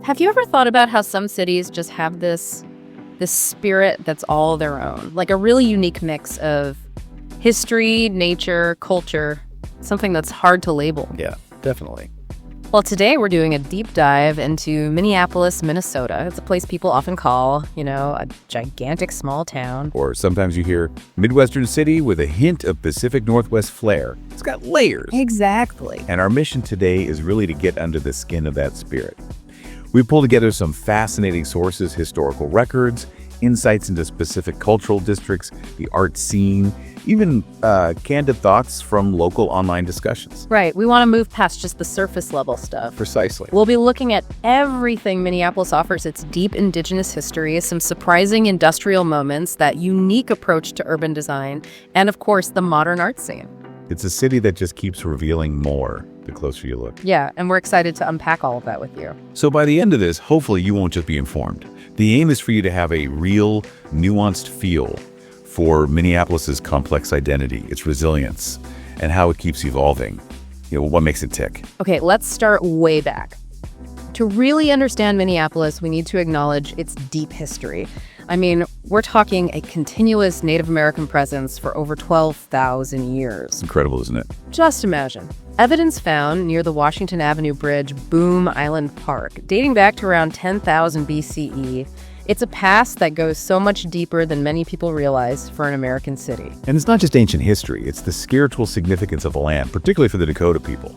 Have you ever thought about how some cities just have this spirit that's all their own? Like a really unique mix of history, nature, culture, something that's hard to label. Yeah, definitely. Well, today we're doing a deep dive into Minneapolis, Minnesota. It's a place people often call, a gigantic small town. Or sometimes you hear Midwestern city with a hint of Pacific Northwest flair. It's got layers. Exactly. And our mission today is really to get under the skin of that spirit. We've pulled together some fascinating sources, historical records, insights into specific cultural districts, the art scene, even candid thoughts from local online discussions. Right. We want to move past just the surface level stuff. Precisely. We'll be looking at everything Minneapolis offers, its deep indigenous history, some surprising industrial moments, that unique approach to urban design, and of course, the modern art scene. It's a city that just keeps revealing more the closer you look. Yeah, and we're excited to unpack all of that with you. So by the end of this, hopefully you won't just be informed. The aim is for you to have a real, nuanced feel for Minneapolis's complex identity, its resilience, and how it keeps evolving. What makes it tick. Okay, let's start way back. To really understand Minneapolis, we need to acknowledge its deep history. I mean, we're talking a continuous Native American presence for over 12,000 years. Incredible, isn't it? Just imagine. Evidence found near the Washington Avenue Bridge, Boom Island Park, dating back to around 10,000 BCE. It's a past that goes so much deeper than many people realize for an American city. And it's not just ancient history, it's the spiritual significance of the land, particularly for the Dakota people.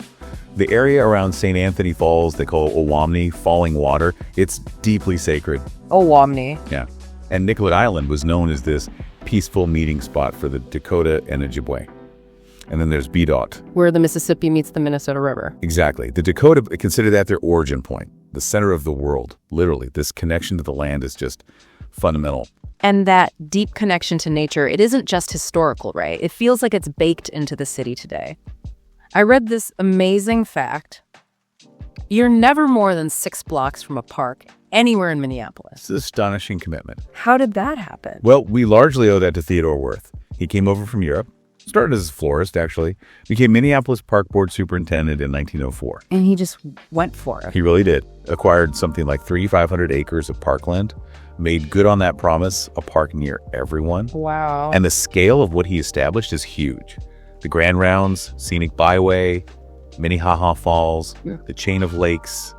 The area around St. Anthony Falls, they call Owamni, falling water, it's deeply sacred. Owamni. Yeah. And Nicollet Island was known as this peaceful meeting spot for the Dakota and Ojibwe. And then there's Bedot, where the Mississippi meets the Minnesota River. Exactly. The Dakota consider that their origin point, the center of the world. Literally, this connection to the land is just fundamental. And that deep connection to nature, it isn't just historical, right? It feels like it's baked into the city today. I read this amazing fact. You're never more than 6 blocks from a park anywhere in Minneapolis. It's an astonishing commitment. How did that happen? Well, we largely owe that to Theodore Wirth. He came over from Europe, started as a florist, actually, became Minneapolis Park Board Superintendent in 1904. And he just went for it. He really did. Acquired something like 3,500 acres of parkland, made good on that promise, a park near everyone. Wow. And the scale of what he established is huge. The Grand Rounds, Scenic Byway, Minnehaha Falls, the chain of lakes,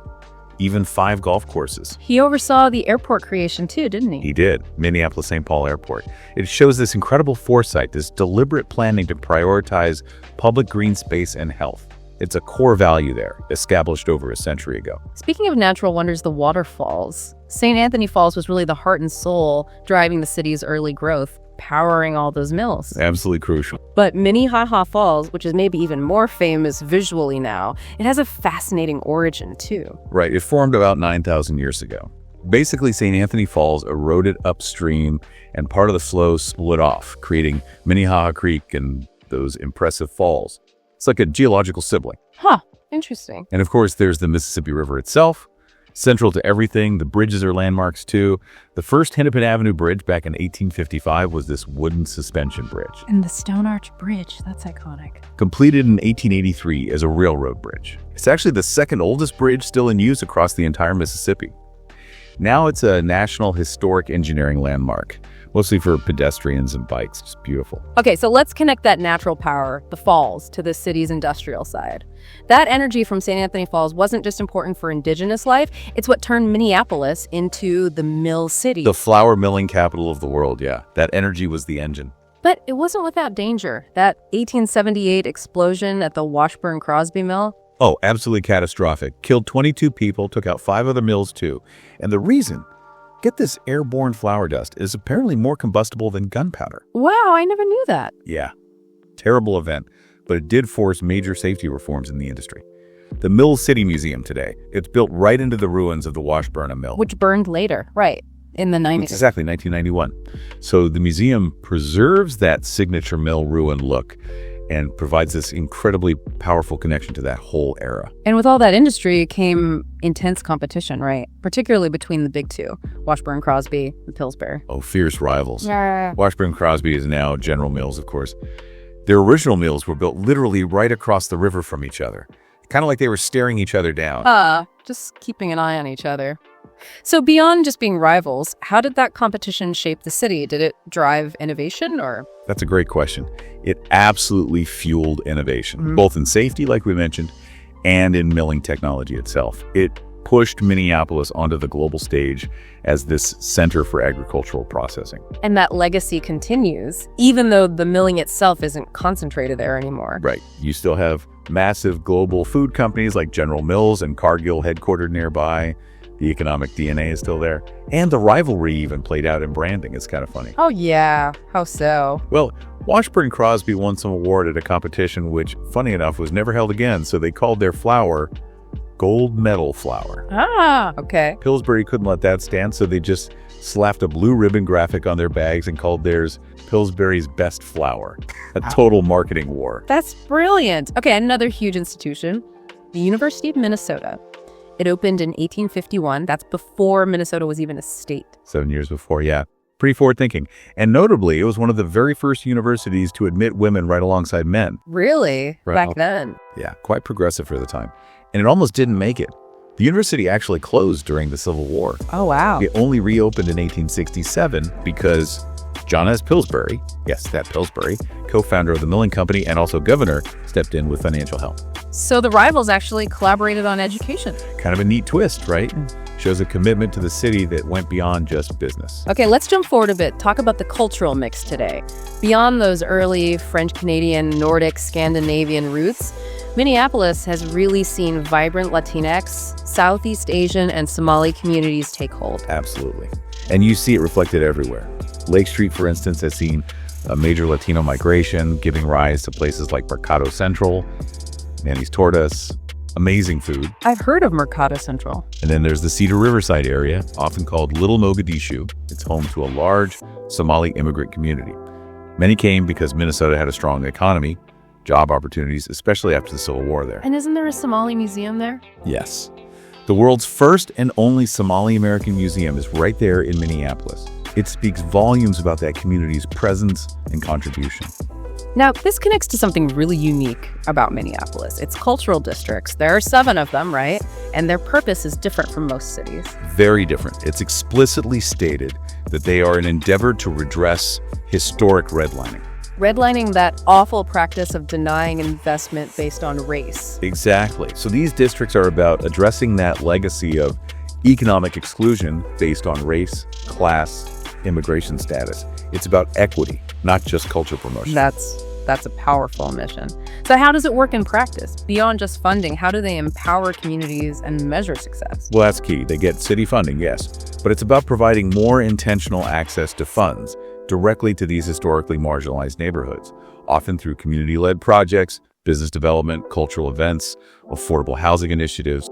even 5 golf courses. He oversaw the airport creation too, didn't he? He did. Minneapolis-St. Paul Airport. It shows this incredible foresight, this deliberate planning to prioritize public green space and health. It's a core value there, established over a century ago. Speaking of natural wonders, the waterfalls. St. Anthony Falls was really the heart and soul driving the city's early growth, powering all those mills. Absolutely crucial. But Minnehaha Falls, which is maybe even more famous visually now, it has a fascinating origin too. Right, it formed about 9,000 years ago. Basically, St. Anthony Falls eroded upstream and part of the flow split off, creating Minnehaha Creek and those impressive falls. It's like a geological sibling. Huh, interesting. And of course, there's the Mississippi River itself. Central to everything, the bridges are landmarks too. The first Hennepin Avenue Bridge back in 1855 was this wooden suspension bridge. And the Stone Arch Bridge, that's iconic. Completed in 1883 as a railroad bridge. It's actually the second oldest bridge still in use across the entire Mississippi. Now it's a National Historic Engineering Landmark, mostly for pedestrians and bikes. Just beautiful. Okay, so let's connect that natural power, the falls, to the city's industrial side. That energy from St. Anthony Falls wasn't just important for indigenous life, it's what turned Minneapolis into the mill city. The flour milling capital of the world, yeah. That energy was the engine. But it wasn't without danger. That 1878 explosion at the Washburn-Crosby mill. Oh, absolutely catastrophic. Killed 22 people, took out 5 other mills too. And the reason, get this, airborne flour dust is apparently more combustible than gunpowder. Wow, I never knew that. Yeah, terrible event, but it did force major safety reforms in the industry. The Mill City Museum today, it's built right into the ruins of the Washburn mill. Which burned later, right, in the 90s. Exactly, 1991. So the museum preserves that signature mill ruin look and provides this incredibly powerful connection to that whole era. And with all that industry came intense competition, right? Particularly between the big two, Washburn-Crosby and Pillsbury. Oh, fierce rivals. Yeah. Washburn-Crosby is now General Mills, of course. Their original mills were built literally right across the river from each other. kind of like they were staring each other down. Just keeping an eye on each other. So beyond just being rivals, how did that competition shape the city? Did it drive innovation or? That's a great question. It absolutely fueled innovation, both in safety, like we mentioned, and in milling technology itself. It pushed Minneapolis onto the global stage as this center for agricultural processing. And that legacy continues, even though the milling itself isn't concentrated there anymore. Right. You still have massive global food companies like General Mills and Cargill headquartered nearby. The economic DNA is still there. And the rivalry even played out in branding. It's kind of funny. Oh, yeah. How so? Well, Washburn Crosby won some award at a competition which, funny enough, was never held again, so they called their flour gold medal flour. Okay. Pillsbury couldn't let that stand, so they just slapped a blue ribbon graphic on their bags and called theirs Pillsbury's best flour. A total marketing war. That's brilliant. Okay, another huge institution, the University of Minnesota. It opened in 1851. That's before Minnesota was even a state. 7 years before, yeah. Pretty forward thinking. And notably, it was one of the very first universities to admit women right alongside men. Really? Right. Back then? Yeah, quite progressive for the time. And it almost didn't make it. The university actually closed during the Civil War. Oh, wow. It only reopened in 1867 because John S. Pillsbury, yes, that Pillsbury, co-founder of the milling company and also governor, stepped in with financial help. So the rivals actually collaborated on education. Kind of a neat twist, right? Shows a commitment to the city that went beyond just business. Okay, let's jump forward a bit. Talk about the cultural mix today. Beyond those early French-Canadian, Nordic, Scandinavian roots, Minneapolis has really seen vibrant Latinx, Southeast Asian, and Somali communities take hold. Absolutely. And you see it reflected everywhere. Lake Street, for instance, has seen a major Latino migration, giving rise to places like Mercado Central, Manny's Tortas, amazing food. I've heard of Mercado Central. And then there's the Cedar Riverside area, often called Little Mogadishu. It's home to a large Somali immigrant community. Many came because Minnesota had a strong economy, job opportunities, especially after the Civil War there. And isn't there a Somali museum there? Yes. The world's first and only Somali American museum is right there in Minneapolis. It speaks volumes about that community's presence and contribution. Now, this connects to something really unique about Minneapolis. Its cultural districts. There are 7 of them, right? And their purpose is different from most cities. Very different. It's explicitly stated that they are an endeavor to redress historic redlining. Redlining, that awful practice of denying investment based on race. Exactly. So these districts are about addressing that legacy of economic exclusion based on race, class, immigration status. It's about equity, not just culture promotion. That's a powerful mission. So how does it work in practice? Beyond just funding, how do they empower communities and measure success? Well, that's key. They get city funding, yes. But it's about providing more intentional access to funds directly to these historically marginalized neighborhoods, often through community-led projects, business development, cultural events, affordable housing initiatives.